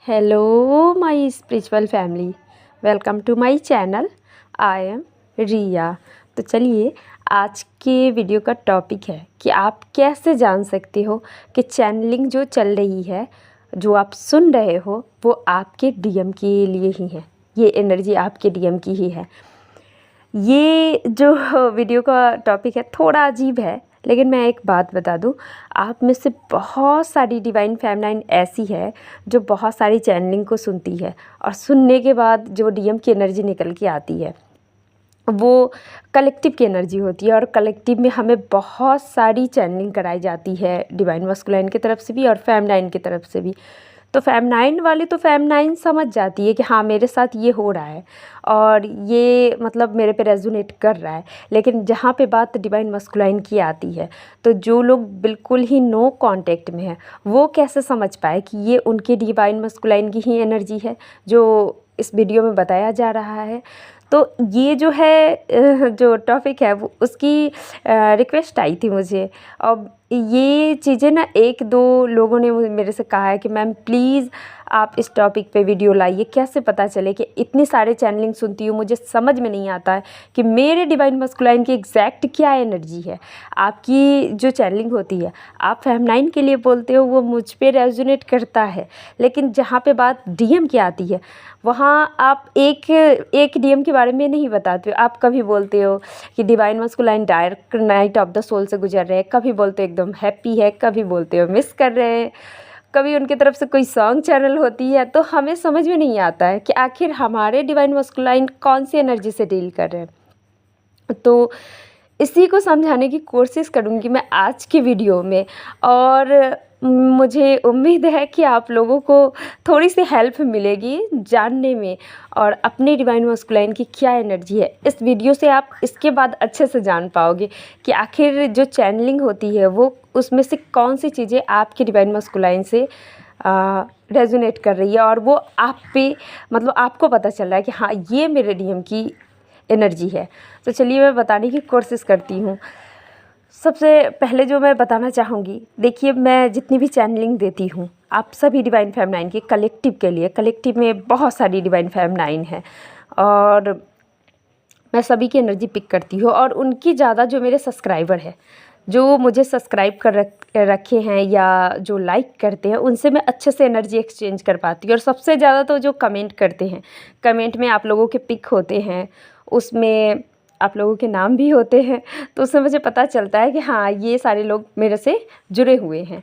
Hello, my spiritual family. Welcome to my channel. I am Riya. तो चलिए, आज के वीडियो का टॉपिक है कि आप कैसे जान सकते हो कि चैनलिंग जो चल रही है, जो आप सुन रहे हो, वो आपके डीएम के लिए ही है. ये एनर्जी आपके डीएम की ही है. ये जो वीडियो का टॉपिक है थोड़ा अजीब है, लेकिन मैं एक बात बता दूं, आप में से बहुत सारी डिवाइन फेमिनाइन ऐसी है जो बहुत सारी चैनलिंग को सुनती है, और सुनने के बाद जो डीएम की एनर्जी निकल के आती है वो कलेक्टिव की एनर्जी होती है. और कलेक्टिव में हमें बहुत सारी चैनलिंग कराई जाती है, डिवाइन मस्कुलाइन की तरफ से भी और फेमिनाइन की तरफ से भी. तो फेमिनाइन वाली तो फेमिनाइन समझ जाती है कि हाँ, मेरे साथ ये हो रहा है और ये मतलब मेरे पे रेजोनेट कर रहा है. लेकिन जहाँ पे बात डिवाइन मस्कुलाइन की आती है, तो जो लोग बिल्कुल ही नो कांटेक्ट में है, वो कैसे समझ पाए कि ये उनके डिवाइन मस्कुलाइन की ही एनर्जी है जो इस वीडियो में बताया जा रहा है. तो ये जो है जो टॉपिक है वो उसकी रिक्वेस्ट आई थी मुझे. अब ये चीज़ें ना एक दो लोगों ने मेरे से कहा है कि मैम प्लीज़ आप इस टॉपिक पे वीडियो लाइए. कैसे पता चले कि इतनी सारे चैनलिंग सुनती हूँ, मुझे समझ में नहीं आता है कि मेरे डिवाइन मस्कुलाइन की एग्जैक्ट क्या एनर्जी है. आपकी जो चैनलिंग होती है, आप फेमिनाइन के लिए बोलते हो, वो मुझ पे रेजोनेट करता है. लेकिन जहाँ पे बात डीएम की आती है, वहाँ आप एक डीएम के बारे में नहीं बताते हो. आप कभी बोलते हो कि divine masculine dark night of the soul से गुजर रहे हैं, कभी बोलते हो एकदम हैप्पी है, कभी बोलते हो मिस कर रहे हैं, कभी उनकी तरफ से कोई सॉन्ग चैनल होती है. तो हमें समझ में नहीं आता है कि आखिर हमारे डिवाइन मस्कुलाइन कौन सी एनर्जी से डील कर रहे हैं. तो इसी को समझाने की कोशिश करूँगी मैं आज की वीडियो में, और मुझे उम्मीद है कि आप लोगों को थोड़ी सी हेल्प मिलेगी जानने में, और अपने डिवाइन मस्कुलाइन की क्या एनर्जी है. इस वीडियो से आप इसके बाद अच्छे से जान पाओगे कि आखिर जो चैनलिंग होती है वो उसमें से कौन सी चीज़ें आपके डिवाइन मस्कुलाइन से रेजोनेट कर रही है, और वो आप पे मतलब आपको पता चल रहा है कि हाँ, ये मेरे डीएम की एनर्जी है. तो चलिए मैं बताने की कोशिश करती हूँ. सबसे पहले जो मैं बताना चाहूँगी, देखिए मैं जितनी भी चैनलिंग देती हूँ आप सभी डिवाइन फेमिनाइन के कलेक्टिव के लिए, कलेक्टिव में बहुत सारी डिवाइन फेमिनाइन है और मैं सभी की एनर्जी पिक करती हूँ. और उनकी ज़्यादा जो मेरे सब्सक्राइबर है, जो मुझे सब्सक्राइब कर रखे हैं या जो लाइक करते हैं, उनसे मैं अच्छे से एनर्जी एक्सचेंज कर पाती हूँ. और सबसे ज़्यादा तो जो कमेंट करते हैं, कमेंट में आप लोगों के पिक होते हैं, उसमें आप लोगों के नाम भी होते हैं, तो उससे मुझे पता चलता है कि हाँ, ये सारे लोग मेरे से जुड़े हुए हैं.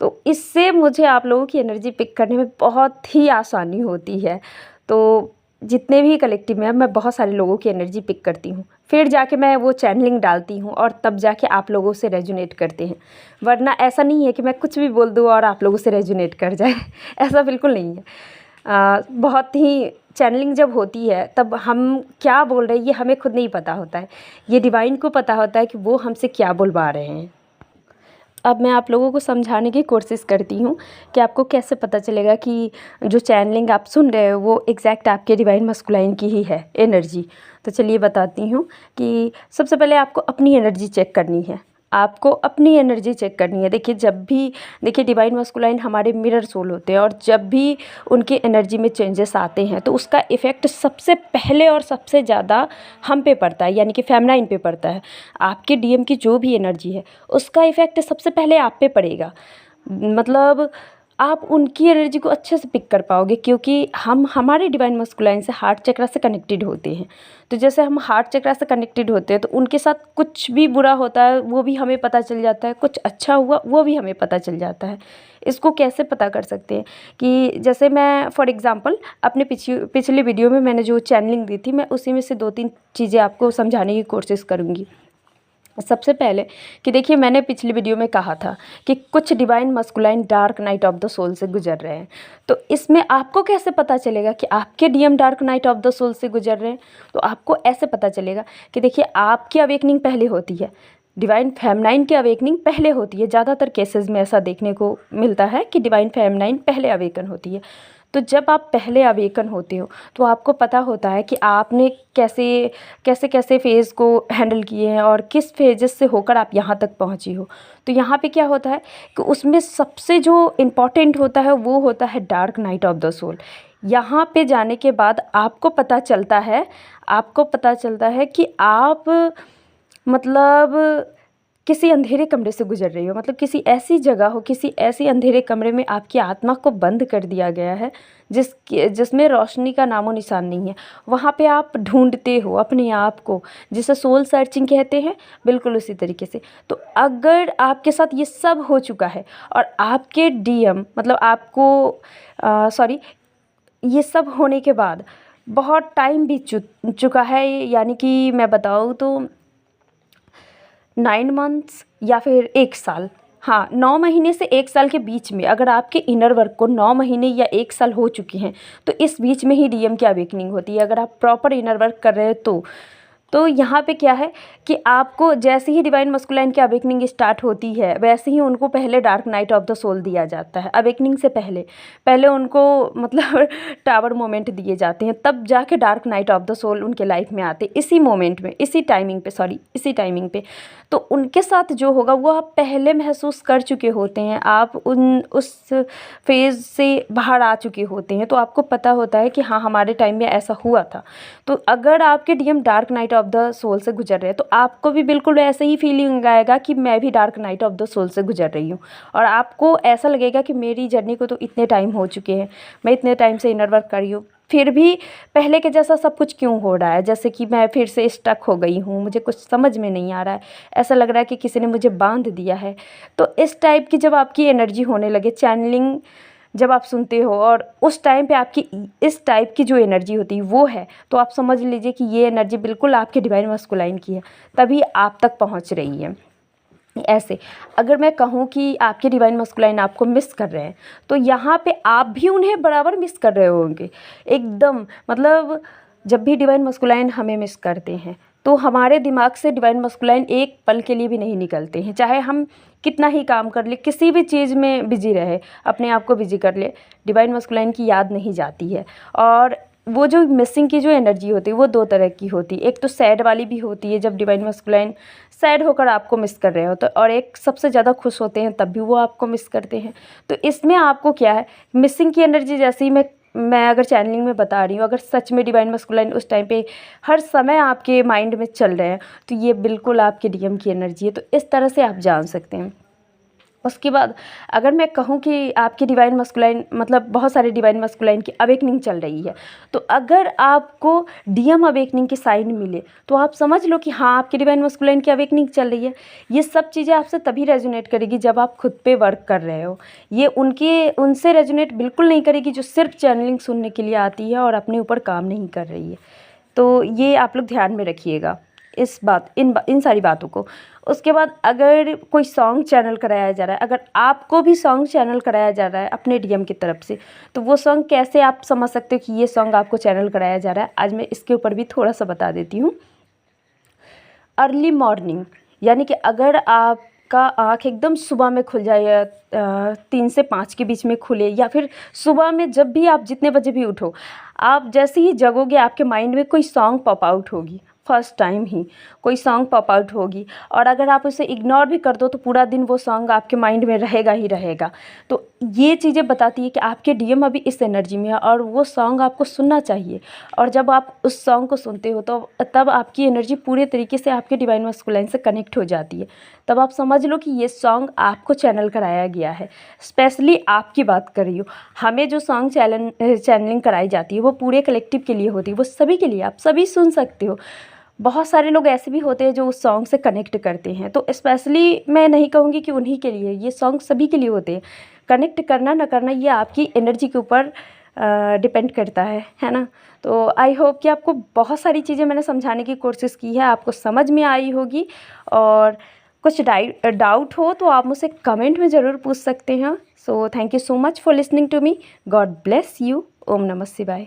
तो इससे मुझे आप लोगों की एनर्जी पिक करने में बहुत ही आसानी होती है. तो जितने भी कलेक्टिव में मैं बहुत सारे लोगों की एनर्जी पिक करती हूँ, फिर जाके मैं वो चैनलिंग डालती हूँ, और तब जाके आप लोगों से रेजोनेट करते हैं. वरना ऐसा नहीं है कि मैं कुछ भी बोल दूँ और आप लोगों से रेजोनेट कर जाए. ऐसा बिल्कुल नहीं है. बहुत ही चैनलिंग जब होती है तब हम क्या बोल रहे हैं ये हमें खुद नहीं पता होता है, ये डिवाइन को पता होता है कि वो हमसे क्या बुलवा रहे हैं. अब मैं आप लोगों को समझाने की कोशिश करती हूँ कि आपको कैसे पता चलेगा कि जो चैनलिंग आप सुन रहे हो वो एग्जैक्ट आपके डिवाइन मस्कुलाइन की ही है एनर्जी. तो चलिए बताती हूँ कि सबसे पहले आपको अपनी एनर्जी चेक करनी है. आपको अपनी एनर्जी चेक करनी है. देखिए डिवाइन मस्कुलाइन हमारे मिरर सोल होते हैं, और जब भी उनके एनर्जी में चेंजेस आते हैं तो उसका इफ़ेक्ट सबसे पहले और सबसे ज़्यादा हम पे पड़ता है, यानी कि फेमिनाइन पे पड़ता है. आपके डीएम की जो भी एनर्जी है उसका इफ़ेक्ट सबसे पहले आप पे पड़ेगा. मतलब आप उनकी एनर्जी को अच्छे से पिक कर पाओगे, क्योंकि हम हमारे डिवाइन मस्कुलाइन से हार्ट चक्रा से कनेक्टेड होते हैं. तो जैसे हम हार्ट चक्रा से कनेक्टेड होते हैं तो उनके साथ कुछ भी बुरा होता है वो भी हमें पता चल जाता है, कुछ अच्छा हुआ वो भी हमें पता चल जाता है. इसको कैसे पता कर सकते हैं कि जैसे मैं फॉर एग्ज़ाम्पल अपने पिछले वीडियो में मैंने जो चैनलिंग दी थी, मैं उसी में से 2-3 चीज़ें आपको समझाने की कोशिश करूँगी. सबसे पहले कि देखिए मैंने पिछली वीडियो में कहा था कि कुछ divine masculine dark night of the soul से गुजर रहे हैं. तो इसमें आपको कैसे पता चलेगा कि आपके DM dark night of the soul से गुजर रहे हैं. तो आपको ऐसे पता चलेगा कि देखिए आपकी अवेकनिंग पहले होती है, डिवाइन फेमनाइन की अवेकनिंग पहले होती है। ज़्यादातर केसेस में ऐसा देखने को मिलता है कि डिवाइन फेमनाइन पहले अवेकन होती है। तो जब आप पहले अवेकन होते हो तो आपको पता होता है कि आपने कैसे कैसे कैसे फ़ेज़ को हैंडल किए हैं और किस फेजेस से होकर आप यहाँ तक पहुँची हो। तो यहाँ पे क्या होता है कि उसमें सबसे जो इम्पॉर्टेंट होता है वो होता है dark night of the soul. यहाँ पे जाने के बाद आपको पता चलता है कि आप मतलब किसी अंधेरे कमरे से गुजर रही हो, मतलब किसी ऐसी जगह हो, किसी ऐसी अंधेरे कमरे में आपकी आत्मा को बंद कर दिया गया है जिसमें रोशनी का नामो निशान नहीं है। वहाँ पे आप ढूंढते हो अपने आप को, जिसे सोल सर्चिंग कहते हैं, बिल्कुल उसी तरीके से। तो अगर आपके साथ ये सब हो चुका है और आपके डीएम मतलब आपको ये सब होने के बाद बहुत टाइम बीत चुका है, यानी कि मैं बताऊँ तो 9 मंथ्स या फिर 1 साल, हाँ 9 महीने से 1 साल के बीच में अगर आपके इनर वर्क को 9 महीने या 1 साल हो चुके हैं तो इस बीच में ही डीएम की अवेकनिंग होती है। अगर आप प्रॉपर इनर वर्क कर रहे हैं तो यहाँ पे क्या है कि आपको जैसे ही डिवाइन मस्कुलाइन की अवेकनिंग स्टार्ट होती है वैसे ही उनको पहले dark night of the soul दिया जाता है। अवेकनिंग से पहले उनको मतलब टावर मोमेंट दिए जाते हैं, तब जाके dark night of the soul उनके लाइफ में आते, इसी मोमेंट में, इसी टाइमिंग पे। तो उनके साथ जो होगा वो आप पहले महसूस कर चुके होते हैं, आप उस फेज़ से बाहर आ चुके होते हैं, तो आपको पता होता है कि हाँ हमारे टाइम में ऐसा हुआ था। तो अगर आपके DM dark night of the soul से गुजर रहे हैं तो आपको भी बिल्कुल ऐसे ही फीलिंग आएगा कि मैं भी dark night of the soul से गुजर रही हूँ, और आपको ऐसा लगेगा कि मेरी जर्नी को तो इतने टाइम हो चुके हैं, मैं इतने टाइम से इनर वर्क कर रही हूँ, फिर भी पहले के जैसा सब कुछ क्यों हो रहा है, जैसे कि मैं फिर से स्टक हो गई हूँ, मुझे कुछ समझ में नहीं आ रहा है, ऐसा लग रहा है कि किसी ने मुझे बांध दिया है। तो इस टाइप की जब आपकी एनर्जी होने लगे, चैनलिंग जब आप सुनते हो और उस टाइम पे आपकी इस टाइप की जो एनर्जी होती है वो है, तो आप समझ लीजिए कि ये एनर्जी बिल्कुल आपके डिवाइन मस्कुलाइन की है, तभी आप तक पहुँच रही है। ऐसे अगर मैं कहूँ कि आपके डिवाइन मस्कुलाइन आपको मिस कर रहे हैं तो यहाँ पे आप भी उन्हें बराबर मिस कर रहे होंगे एकदम। मतलब जब भी डिवाइन मस्कुलाइन हमें मिस करते हैं तो हमारे दिमाग से डिवाइन मस्कुलाइन एक पल के लिए भी नहीं निकलते हैं, चाहे हम कितना ही काम कर ले, किसी भी चीज़ में बिजी रहे, अपने आप को बिजी कर ले, डिवाइन मस्कुलाइन की याद नहीं जाती है। और वो जो मिसिंग की जो एनर्जी होती है वो 2 तरह की होती है, एक तो सैड वाली भी होती है जब डिवाइन मस्कुलाइन सैड होकर आपको मिस कर रहे हो, तो और एक सबसे ज़्यादा खुश होते हैं तब भी वो आपको मिस करते हैं। तो इसमें आपको क्या है, मिसिंग की एनर्जी जैसे ही मैं अगर चैनलिंग में बता रही हूँ, अगर सच में डिवाइन मस्कुलाइन उस टाइम पे हर समय आपके माइंड में चल रहे हैं तो ये बिल्कुल आपके डीएम की एनर्जी है। तो इस तरह से आप जान सकते हैं। उसके बाद अगर मैं कहूँ कि आपकी डिवाइन मस्कुलाइन मतलब बहुत सारे डिवाइन मस्कुलाइन की अवेकनिंग चल रही है, तो अगर आपको डीएम अवेकनिंग की साइन मिले तो आप समझ लो कि हाँ आपकी डिवाइन मस्कुलाइन की अवेकनिंग चल रही है। ये सब चीज़ें आपसे तभी रेजोनेट करेगी जब आप खुद पे वर्क कर रहे हो, ये उनसे रेजोनेट बिल्कुल नहीं करेगी जो सिर्फ चैनलिंग सुनने के लिए आती है और अपने ऊपर काम नहीं कर रही है। तो ये आप लोग ध्यान में रखिएगा इन सारी बातों को। उसके बाद अगर कोई सॉन्ग चैनल कराया जा रहा है, अगर आपको भी सॉन्ग चैनल कराया जा रहा है अपने डीएम की तरफ से, तो वो सॉन्ग कैसे आप समझ सकते हो कि ये सॉन्ग आपको चैनल कराया जा रहा है, आज मैं इसके ऊपर भी थोड़ा सा बता देती हूँ। अर्ली मॉर्निंग, यानी कि अगर आपका आँख एकदम सुबह में खुल जाए या 3 से 5 के बीच में खुले, या फिर सुबह में जब भी आप जितने बजे भी उठो, आप जैसे ही जगोगे आपके माइंड में कोई सॉन्ग पॉप आउट होगी, फर्स्ट टाइम ही कोई सॉन्ग पॉप आउट होगी, और अगर आप उसे इग्नोर भी कर दो तो पूरा दिन वो सॉन्ग आपके माइंड में रहेगा ही रहेगा। तो ये चीज़ें बताती है कि आपके डीएम अभी इस एनर्जी में है और वो सॉन्ग आपको सुनना चाहिए। और जब आप उस सॉन्ग को सुनते हो तो तब आपकी एनर्जी पूरे तरीके से आपके डिवाइन मस्कुलाइन से कनेक्ट हो जाती है, तब आप समझ लो कि ये सॉन्ग आपको चैनल कराया गया है। स्पेशली आपकी बात कर रही हूँ, हमें जो सॉन्ग चैनलिंग कराई जाती है वो पूरे कलेक्टिव के लिए होती है, वो सभी के लिए, आप सभी सुन सकते हो। बहुत सारे लोग ऐसे भी होते हैं जो उस सॉन्ग से कनेक्ट करते हैं, तो स्पेशली मैं नहीं कहूँगी कि उन्हीं के लिए, ये सॉन्ग सभी के लिए होते हैं। कनेक्ट करना ना करना ये आपकी एनर्जी के ऊपर डिपेंड करता है ना। तो आई होप कि आपको बहुत सारी चीज़ें मैंने समझाने की कोशिश की है, आपको समझ में आई होगी। और कुछ डाउट हो तो आप मुझसे कमेंट में ज़रूर पूछ सकते हैं। So thank you so much for listening to me. God bless you. Om नमः शिवाय।